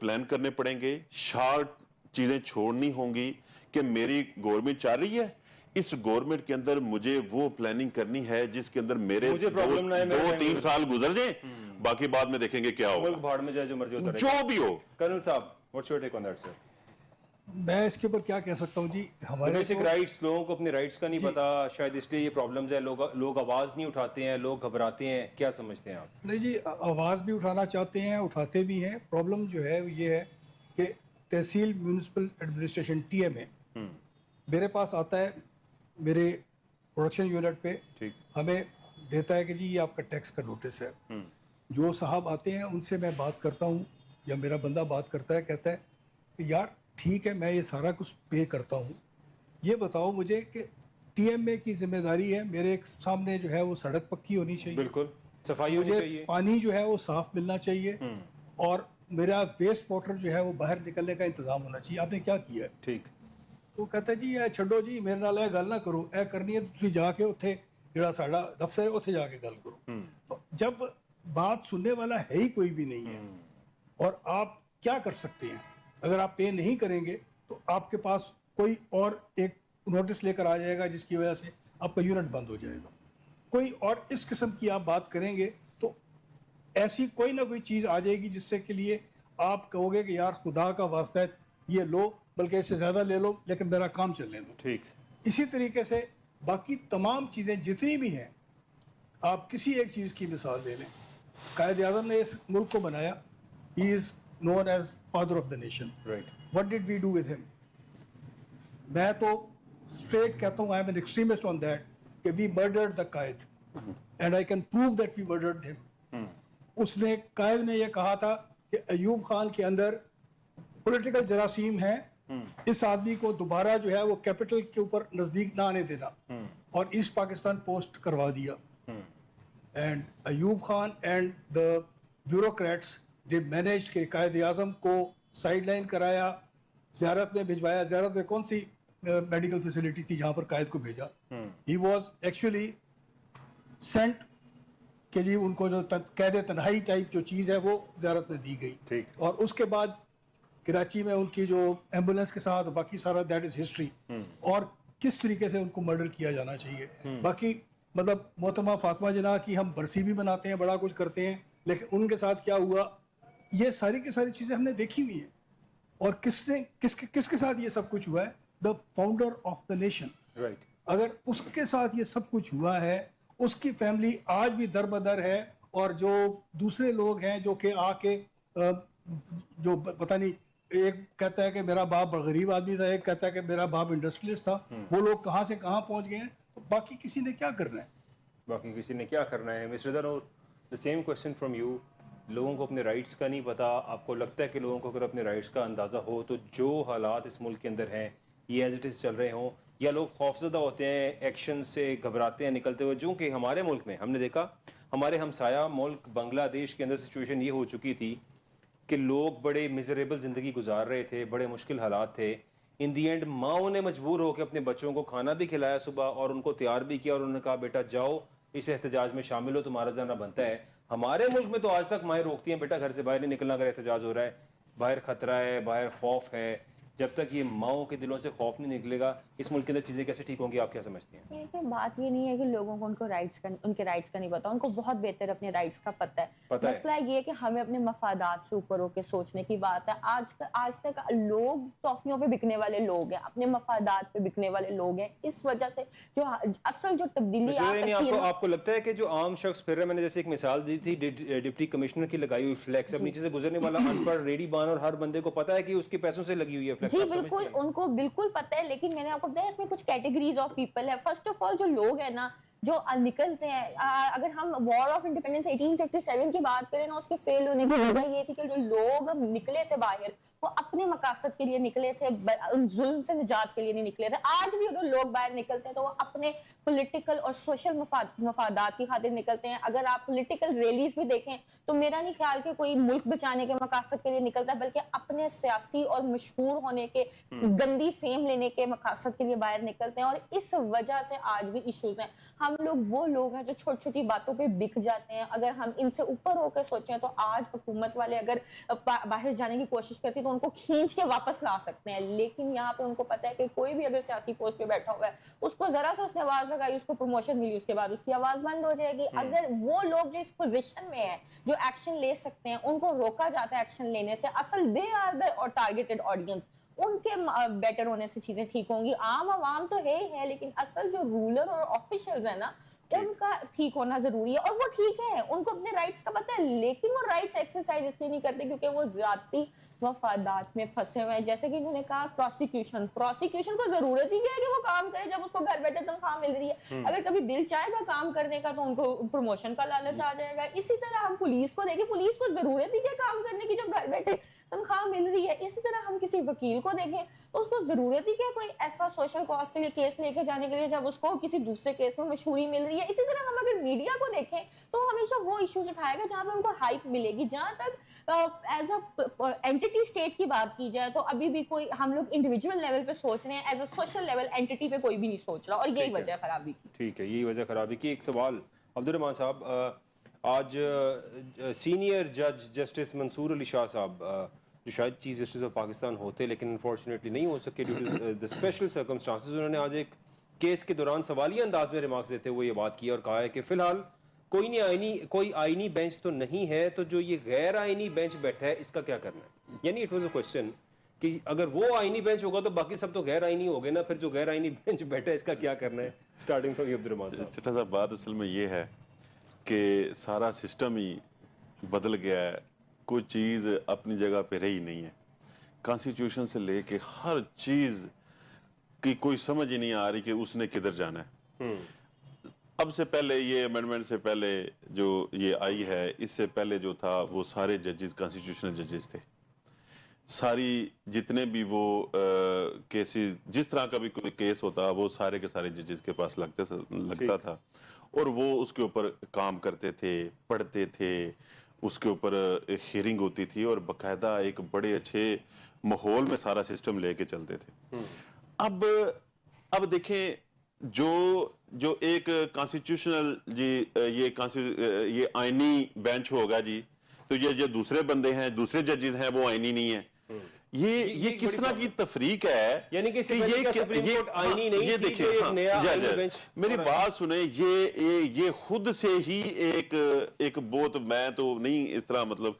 پلان کرنے پڑیں گے, شارٹ چیزیں چھوڑنی ہوں گی کہ میری گورنمنٹ چاہ رہی ہے, اس گورنمنٹ کے اندر مجھے وہ پلاننگ کرنی ہے جس کے اندر میرے 2-3 سال گزر جائیں, باقی بعد میں دیکھیں گے کیا ہوگا, ملک بھاڑ میں جائے جو مرضی ہوتا رہے, جو بھی ہو. کرنل صاحب what's your take on that sir? میں اس کے اوپر کیا کہہ سکتا ہوں جی, ہمارے بیسک رائٹس, لوگوں کو اپنے رائٹس کا نہیں پتا, شاید اس لیے یہ پرابلمز ہے, لوگ آواز نہیں اٹھاتے ہیں, لوگ گھبراتے ہیں, کیا سمجھتے ہیں آپ؟ نہیں جی, آواز بھی اٹھانا چاہتے ہیں, اٹھاتے بھی ہیں. پرابلم جو ہے یہ ہے کہ تحصیل میونسپل ایڈمنسٹریشن TMA میرے پاس آتا ہے, میرے پروڈکشن یونٹ پہ ہمیں دیتا ہے کہ جی یہ آپ کا ٹیکس کا نوٹس ہے. جو صاحب آتے ہیں ان سے میں بات کرتا ہوں یا میرا بندہ بات کرتا ہے, کہتا ہے کہ یار ٹھیک ہے میں یہ سارا کچھ پے کرتا ہوں, یہ بتاؤ مجھے کہ TMA کی ذمہ داری ہے میرے سامنے جو ہے وہ سڑک پکی ہونی چاہیے, بالکل صفائی ہونی چاہیے, مجھے پانی جو ہے وہ صاف ملنا چاہیے, اور میرا ویسٹ واٹر جو ہے وہ باہر نکلنے کا انتظام ہونا چاہیے. آپ نے کیا کیا ہے؟ ٹھیک, تو کہتا ہے جی اے چھڈو جی میرے نال اے گل نہ کرو, اے کرنی ہے تو تسی جا کے اتنے جڑا ساڈا دفتر ہے اتنے جا کے گل کرو. تو جب بات سننے والا ہے ہی کوئی بھی نہیں ہے, اور آپ کیا کر سکتے ہیں؟ اگر آپ پے نہیں کریں گے تو آپ کے پاس کوئی اور ایک نوٹس لے کر آ جائے گا جس کی وجہ سے آپ کا یونٹ بند ہو جائے گا. کوئی اور اس قسم کی آپ بات کریں گے تو ایسی کوئی نہ کوئی چیز آ جائے گی جس سے کے لیے آپ کہو گے کہ یار خدا کا واسطہ ہے یہ لو, بلکہ اس سے زیادہ لے لو لیکن میرا کام چلنے دو. ٹھیک, اسی طریقے سے باقی تمام چیزیں جتنی بھی ہیں, آپ کسی ایک چیز کی مثال لے لیں. قائد اعظم نے اس ملک کو بنایا, he is known as father of the nation. Right, What did we do with him? میں تو straight کہتا ہوں, I am an extremist on that, کہ we murdered the Quaid and I can prove that we murdered him. اس نے قائد نے یہ کہا تھا کہ ایوب خان کے اندر پولیٹیکل جراثیم ہیں, اس آدمی کو دوبارہ جو ہے وہ کیپٹل کے اوپر نزدیک نہ آنے دینا, اور ایسٹ پاکستان پوسٹ کروا دیا. And Ayub Khan and the bureaucrats they managed کہ قائد اعظم کو سائڈ لائن کرایا, زیارت میں بھجوایا. زیارت میں کون سی میڈیکل فیسلٹی تھی جہاں پر قائد کو بھیجا؟ ہی واز ایکچولی سینٹ کہ جی ان کو جو قید تنہائی ٹائپ جو چیز ہے وہ زیارت میں دی گئی. اور اس کے بعد کراچی میں ان کی جو ایمبولینس کے ساتھ باقی سارا دیٹ از ہسٹری, اور کس طریقے سے ان کو مرڈر کیا جانا چاہیے. باقی مطلب محترمہ فاطمہ جناح کی ہم برسی بھی مناتے ہیں, بڑا کچھ کرتے ہیں, لیکن ان کے ساتھ کیا ہوا یہ ساری کی ساری چیزیں ہم نے دیکھی ہوئی ہیں. اور کس کے ساتھ یہ سب کچھ ہوا ہے؟ The founder of the nation. Right, اگر اس کے ساتھ یہ سب کچھ ہوا ہے, اس کی فیملی آج بھی در بدر ہے, اور جو دوسرے لوگ ہیں جو کہ آ کے جو پتہ نہیں, ایک کہتا ہے کہ میرا باپ غریب آدمی تھا, ایک کہتا ہے کہ میرا باپ انڈسٹریلسٹ تھا, وہ لوگ کہاں سے کہاں پہنچ گئے ہیں. باقی کسی نے کیا کرنا ہے؟ باقی کسی نے کیا کرنا ہے؟ Mister Danwar, the same question from you. لوگوں کو اپنے رائٹس کا نہیں پتہ. آپ کو لگتا ہے کہ لوگوں کو اگر اپنے رائٹس کا اندازہ ہو تو جو حالات اس ملک کے اندر ہیں یہ ایز اٹ از چل رہے ہوں, یا لوگ خوفزدہ ہوتے ہیں, ایکشن سے گھبراتے ہیں نکلتے ہوئے, جو کہ ہمارے ملک میں ہم نے دیکھا, ہمارے ہمسایہ ملک بنگلہ دیش کے اندر سچویشن یہ ہو چکی تھی کہ لوگ بڑے میزریبل زندگی گزار رہے تھے, بڑے مشکل حالات تھے. ان دی اینڈ ماؤں نے مجبور ہو کے اپنے بچوں کو کھانا بھی کھلایا صبح اور ان کو تیار بھی کیا, اور انہوں نے کہا بیٹا جاؤ اس احتجاج میں شامل ہو, تمہارا جانا بنتا ہے. ہمارے ملک میں تو آج تک مائیں روکتی ہیں, بیٹا گھر سے باہر نہیں نکلنا اگر احتجاج ہو رہا ہے, باہر خطرہ ہے, باہر خوف ہے. جب تک یہ ماؤں کے دلوں سے خوف نہیں نکلے گا اس ملک کے اندر چیزیں کیسے ٹھیک ہوں گی؟ آپ کیا سمجھتی ہیں؟ یہ بات یہ نہیں ہے کہ لوگوں کو ان کے رائٹس کا نہیں پتا, ان کو بہت بہتر اپنے رائٹس کا پتہ ہے. مسئلہ یہ ہے کہ ہمیں اپنے مفادات سے اوپر ہو کے سوچنے کی بات ہے. آج تک لوگ ٹافیوں پہ بکنے والے لوگ ہیں, اپنے مفادات پہ بکنے والے لوگ ہیں. اس وجہ سے جو اصل جو تبدیلی آ سکتی ہے, آپ کو لگتا ہے کہ جو عام شخص پھر رہا ہے, میں نے جیسے ایک مثال دی تھی ڈپٹی کمشنر کی لگائی ہوئی فلیکس, اب نیچے سے گزرنے والا ان پڑھ ریڈی بان اور ہر بندے کو پتا ہے کہ اس کے پیسوں سے لگی ہوئی ہے فلیکس. جی بالکل, ان کو بالکل پتہ ہے. لیکن میں نے آپ کو بتایا اس میں کچھ کیٹیگریز آف پیپل ہے. فرسٹ آف آل جو لوگ ہیں نا جو نکلتے ہیں, اگر ہم وار آف انڈیپینڈنس 1857 کی بات کریں نا, اس کے فیل ہونے کی وجہ یہ تھی کہ جو لوگ نکلے تھے باہر وہ اپنے مقاصد کے لیے نکلے تھے, ظلم سے نجات کے لیے نہیں نکلے تھے. آج بھی اگر لوگ باہر نکلتے ہیں تو وہ اپنے پولیٹیکل اور سوشل مفادات کی خاطر نکلتے ہیں. اگر آپ پولیٹیکل ریلیز بھی دیکھیں تو میرا نہیں خیال کہ کوئی ملک بچانے کے مقاصد کے لیے نکلتا ہے, بلکہ اپنے سیاسی اور مشہور ہونے کے, گندی فیم لینے کے مقاصد کے لیے باہر نکلتے ہیں. اور اس وجہ سے آج بھی ایشوز ہیں. ہم لوگ وہ لوگ ہیں جو چھوٹی چھوٹی باتوں پہ بک جاتے ہیں. اگر ہم ان سے اوپر ہو کے سوچیں تو آج حکومت والے اگر باہر جانے کی کوشش کرتی تو ان کو کھینچ کے واپس لا سکتے ہیں. لیکن یہاں پہ ان کو پتہ ہے کہ کوئی بھی اگر سیاسی پوسٹ پہ بیٹھا ہوا ہے, اس کو ذرا سا اس نے آواز لگائی, اس کو پروموشن ملی, اس کے بعد اس کی آواز بند ہو جائے گی. اگر وہ لوگ جو اس پوزیشن میں ہیں جو ایکشن لے سکتے ہیں ان کو روکا جاتا ہے ایکشن لینے سے, اصل they are the targeted audience, ان کے بیٹر ہونے سے چیزیں ٹھیک ہوں گی. عام عوام تو ہے ہی ہے, لیکن اصل جو رولر اور آفیشلز ہیں نا ان کا ٹھیک ہونا ضروری ہے. اور وہ ٹھیک ہے, ان کو اپنے رائٹس کا پتہ ہے, لیکن وہ رائٹس ایکسرسائز اس لیے نہیں کرتے کیونکہ وہ ذاتی مفادات میں پھنسے ہوئے ہیں. جیسے کہ انہوں نے کہا پروسیکیوشن کو ضرورت ہی کیا ہے کہ وہ کام کرے جب اس کو گھر بیٹھے تنخواہ مل رہی ہے. اگر کبھی دل چاہے گا کام کرنے کا تو ان کو پروموشن کا لالچ آ جائے گا. اسی طرح ہم پولیس کو دیکھیں, پولیس کو ضرورت ہی کیا کام کرنے کی جب گھر بیٹھے تنخواہ مل رہی ہے. اسی طرح ہم کسی وکیل کو دیکھیں تو اس کو ضرورت ہی کیا کوئی ایسا سوشل کاز کے لیے کیس لے کے جانے کے لیے جب اس کو کسی دوسرے کیس میں مشہوری مل رہی ہے. اسی طرح ہم اگر میڈیا کو دیکھیں تو ہمیشہ وہ ایشوز اٹھائے گا جہاں پہ ان کو ہائپ ملے گی. جہاں تک ایز اے اینٹی اسٹیٹ کی بات کی جائے تو ابھی بھی کوئی ہم لوگ انڈیویجول لیول پہ سوچ رہے ہیں, as a social level entity پہ کوئی بھی نہیں سوچ رہا, اور یہی وجہ خرابی کی. ٹھیک ہے, یہی وجہ خرابی کی. ایک سوال عبدالرحمان صاحب, آج سینئر جج جسٹس منصور علی شاہ صاحب جو شاید چیف جسٹس آف پاکستان ہوتے لیکن انفارچونیٹلی نہیں ہو سکے due to the special circumstances, انہوں نے آج ایک کیس کے دوران سوالیہ انداز میں ریمارکس دیتے ہوئے یہ بات کی اور کہا ہے کہ فی الحال کوئی آئینی بینچ تو نہیں ہے, تو جو یہ غیر آئینی بینچ بیٹھا ہے اس کا کیا کرنا ہے. یعنی اٹ واز اے کوسچن کہ اگر وہ آئینی بینچ ہوگا تو باقی سب تو غیر آئینی ہو گئے نا, پھر جو غیر آئینی بینچ بیٹھا ہے اس کا کیا کرنا ہے. اسٹارٹنگ فرام عبدالرحمان صاحب. چھٹا صاحب, بات اصل میں یہ ہے کہ سارا سسٹم ہی بدل گیا ہے, کوئی چیز اپنی جگہ پہ رہی نہیں ہے. کانسٹیٹیوشن سے لے کے ہر چیز کی کوئی سمجھ ہی نہیں آ رہی کہ اس نے کدھر جانا ہے. اب سے پہلے یہ امینڈمنٹ سے پہلے جو یہ آئی ہے, اس سے پہلے جو تھا وہ سارے ججز کانسٹیٹیوشنل ججز تھے. ساری جتنے بھی وہ کیسز, جس طرح کا بھی کوئی کیس ہوتا وہ سارے کے سارے ججز کے پاس لگتا تھا, اور وہ اس کے اوپر کام کرتے تھے, پڑھتے تھے, اس کے اوپر ہیئرنگ ہوتی تھی, اور باقاعدہ ایک بڑے اچھے ماحول میں سارا سسٹم لے کے چلتے تھے. اب دیکھیں جو ایک کانسٹیٹیوشنل جی یہ آئینی بینچ ہوگا جی, تو یہ جو دوسرے بندے ہیں, دوسرے ججز ہیں, وہ آئینی نہیں ہیں. یہ کس طرح کی تفریق ہے, یعنی کہ یہ دیکھیں, میری بات سنیں, یہ خود سے ہی ایک بہت, میں تو نہیں اس طرح مطلب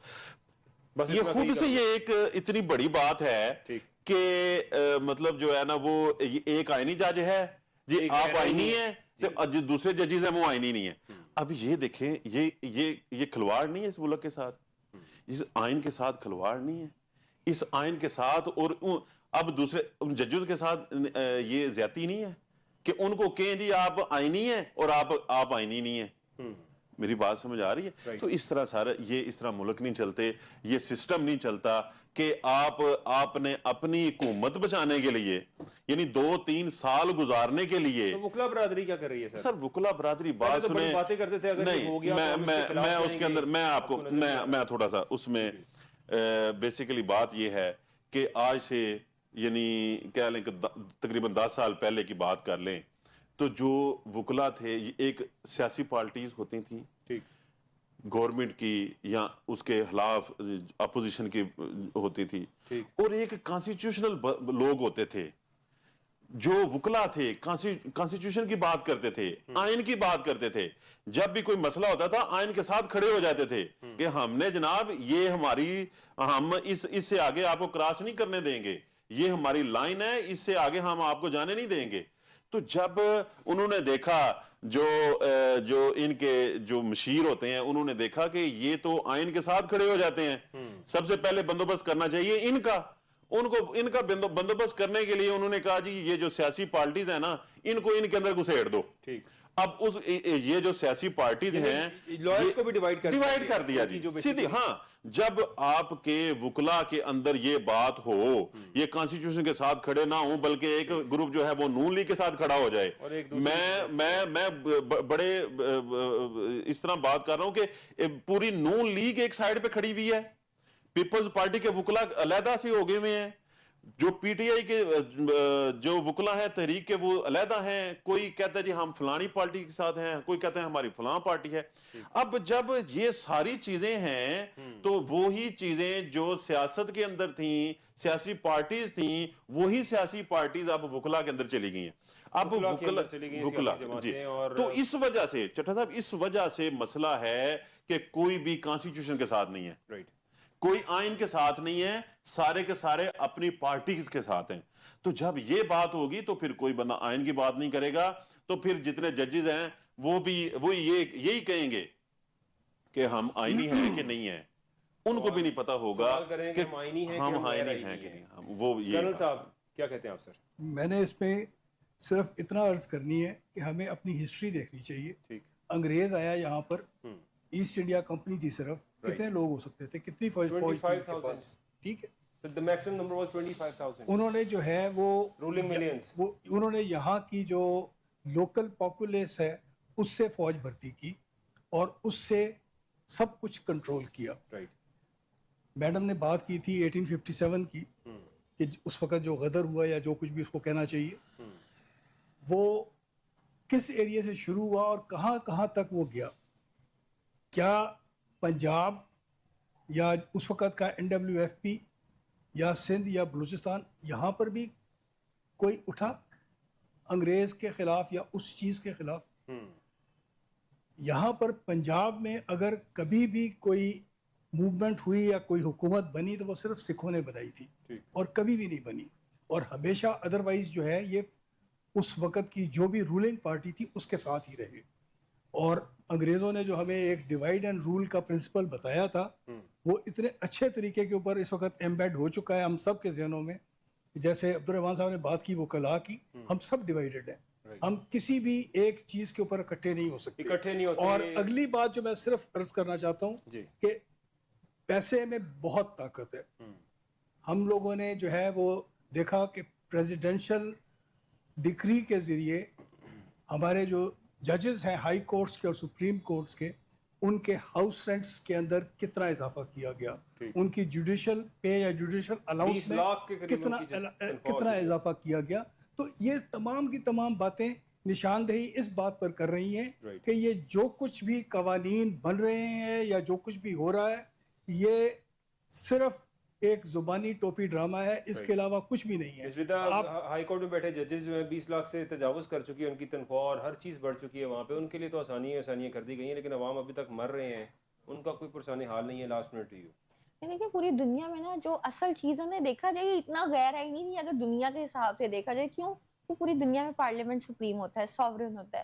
یہ خود سے یہ ایک اتنی بڑی بات ہے کہ مطلب جو ہے نا وہ ایک آئینی جج ہے جی, آپ آئینی ہیں, جو دوسرے ججز ہیں وہ آئینی نہیں ہیں. اب یہ دیکھیں, یہ کھلواڑ نہیں ہے اس ملک کے ساتھ, اس آئین کے ساتھ کھلواڑ نہیں ہے, اس آئین کے ساتھ. اور اب دوسرے ججز کے ساتھ یہ زیادتی نہیں ہے کہ ان کو کہیں جی آپ آئینی ہیں اور آپ آئینی نہیں ہیں. میری بات سمجھ آ رہی ہے؟ تو اس طرح سارا یہ اس طرح ملک نہیں چلتے, یہ سسٹم نہیں چلتا کہ آپ نے اپنی حکومت بچانے کے لیے یعنی 2-3 سال گزارنے کے لیے. وکلا برادری کیا کر رہی ہے سر وکلا برادری بات سنیں, باتیں کرتے تھے, اگر نہیں ہو گیا میں اس کے اندر میں آپ کو میں تھوڑا سا اس میں بیسیکلی بات یہ ہے کہ آج سے یعنی کہہ لیں کہ تقریباً 10 سال پہلے کی بات کر لیں تو جو وکلا تھے ایک سیاسی پارٹیز ہوتی تھیں گورنمنٹ کی یا اس کے خلاف اپوزیشن کی ہوتی تھی, اور ایک کانسٹیٹیوشنل لوگ ہوتے تھے جو وکلا تھے, کانسٹیٹیوشن کی بات کرتے تھے, آئین کی بات کرتے تھے. جب بھی کوئی مسئلہ ہوتا تھا آئین کے ساتھ کھڑے ہو جاتے تھے کہ ہم نے جناب یہ ہماری, ہم اس سے آگے آپ کو کراس نہیں کرنے دیں گے, یہ ہماری لائن ہے, اس سے آگے ہم آپ کو جانے نہیں دیں گے. تو جب انہوں نے دیکھا جو ان کے جو مشیر ہوتے ہیں انہوں نے دیکھا کہ یہ تو آئین کے ساتھ کھڑے ہو جاتے ہیں, سب سے پہلے بندوبست کرنا چاہیے ان کا بندوبست کرنے کے لیے انہوں نے کہا جی یہ جو سیاسی پارٹیز ہیں نا ان کو ان کے اندر گھسیڑ دو. اب یہ جو سیاسی پارٹیز ہیں لائرز کو بھی ڈیوائیڈ کر دیا جی سیدھی. ہاں جب آپ کے وکلا کے اندر یہ بات ہو, یہ کانسٹیٹیوشن کے ساتھ کھڑے نہ ہوں بلکہ ایک گروپ جو ہے وہ نون لیگ کے ساتھ کھڑا ہو جائے. میں بڑے اس طرح بات کر رہا ہوں کہ پوری نون لیگ ایک سائیڈ پہ کھڑی ہوئی ہے, پیپلز پارٹی کے وکلا علیحدہ سے ہو گئے ہوئے ہیں, جو پی ٹی آئی کے جو وکلا ہیں تحریک کے وہ علیحدہ ہیں, کوئی کہتا ہے جی ہم فلانی پارٹی کے ساتھ ہیں, کوئی کہتا ہے ہماری فلاں پارٹی ہے. اب جب یہ ساری چیزیں ہیں تو وہی چیزیں جو سیاست کے اندر تھیں, سیاسی پارٹیز تھیں, وہی سیاسی پارٹیز اب وکلا کے اندر چلی گئی ہیں. اب وکلا جی, تو اس وجہ سے چٹھا صاحب اس وجہ سے مسئلہ ہے کہ کوئی بھی کانسٹیٹیوشن کے ساتھ نہیں ہے, کوئی آئین کے ساتھ نہیں ہے, سارے کے سارے اپنی پارٹیز کے ساتھ ہیں. تو جب یہ بات ہوگی تو پھر کوئی بندہ آئین کی بات نہیں کرے گا, تو پھر جتنے ججز ہیں وہ یہی کہیں گے کہ ہم آئینی ہیں کہ نہیں ہیں, ان کو بھی نہیں پتا ہوگا کہ ہم آئینی ہیں کہ نہیں. وہ کرنل صاحب کیا کہتے ہیں آپ؟ سر میں نے اس میں صرف اتنا عرض کرنی ہے کہ ہمیں اپنی ہسٹری دیکھنی چاہیے. انگریز آیا یہاں پر, ایسٹ انڈیا کمپنی تھی, صرف کتنے لوگ ہو سکتے تھے, کتنی فوج تھی ان کے پاس, ٹھیک ہے, the maximum number was 25,000. انہوں نے جو ہے وہ ruling millions, انہوں نے یہاں کی جو لوکل پاپولیس ہے اس سے فوج بھرتی کی اور اس سے سب کچھ کنٹرول کیا. میڈم نے بات کی تھی 1857 کی کہ اس وقت جو غدر ہوا یا جو کچھ بھی اس کو کہنا چاہیے, وہ کس ایریے سے شروع ہوا اور کہاں کہاں تک وہ گیا. کیا پنجاب یا اس وقت کا NWFP یا سندھ یا بلوچستان یہاں پر بھی کوئی اٹھا انگریز کے خلاف یا اس چیز کے خلاف؟ یہاں پر پنجاب میں اگر کبھی بھی کوئی موومنٹ ہوئی یا کوئی حکومت بنی تو وہ صرف سکھوں نے بنائی تھی اور کبھی بھی نہیں بنی, اور ہمیشہ ادروائز جو ہے یہ اس وقت کی جو بھی رولنگ پارٹی تھی اس کے ساتھ ہی رہے. اور انگریزوں نے جو ہمیں ایک ڈیوائڈ اینڈ رول کا پرنسپل بتایا تھا وہ اتنے اچھے طریقے کے اوپر اس وقت ایمبیڈ ہو چکا ہے ہم سب کے ذہنوں میں. جیسے عبدالرحمان صاحب نے بات کی وہ کلا کی, ہم سب ڈیوائیڈڈ ہیں, ہم کسی بھی ایک چیز کے اوپر اکٹھے نہیں ہو سکتے. اور اگلی بات جو میں صرف عرض کرنا چاہتا ہوں کہ پیسے میں بہت طاقت ہے. ہم لوگوں نے جو ہے وہ دیکھا کہ پریزیڈنشل ڈکری کے ذریعے ہمارے جو ججز ہیں ہائی کورٹس کے اور سپریم کورٹس کے, ان کے ہاؤس رینٹس کے اندر کتنا اضافہ کیا گیا, ان کی جوڈیشل پے یا جوڈیشل الاؤنس میں کتنا اضافہ کیا گیا. تو یہ تمام کی تمام باتیں نشاندہی اس بات پر کر رہی ہیں کہ یہ جو کچھ بھی قوانین بن رہے ہیں یا جو کچھ بھی ہو رہا ہے یہ صرف ایک زبانی ٹوپی ڈرامہ ہے, اس کے علاوہ کچھ بھی نہیں ہے. آپ ہائی کورٹ میں بیٹھے ججز جو ہیں 20 لاکھ سے تجاوز کر چکی ہے, ان کی تنخواہ اور ہر چیز بڑھ چکی ہے وہاں پہ, ان کے لیے تو آسانیاں کر دی گئی ہیں, لیکن عوام ابھی تک مر رہے ہیں, ان کا کوئی پرسانی حال نہیں ہے. Last minute to you. یعنی کہ پوری دنیا میں نا جو اصل چیزوں نے دیکھا جائے اتنا غیر آئینی نہیں اگر دنیا کے حساب سے دیکھا جائے. کیوں؟ وہ پوری دنیا میں پارلیمنٹ سپریم ہوتا ہے, سوورن ہوتا ہے,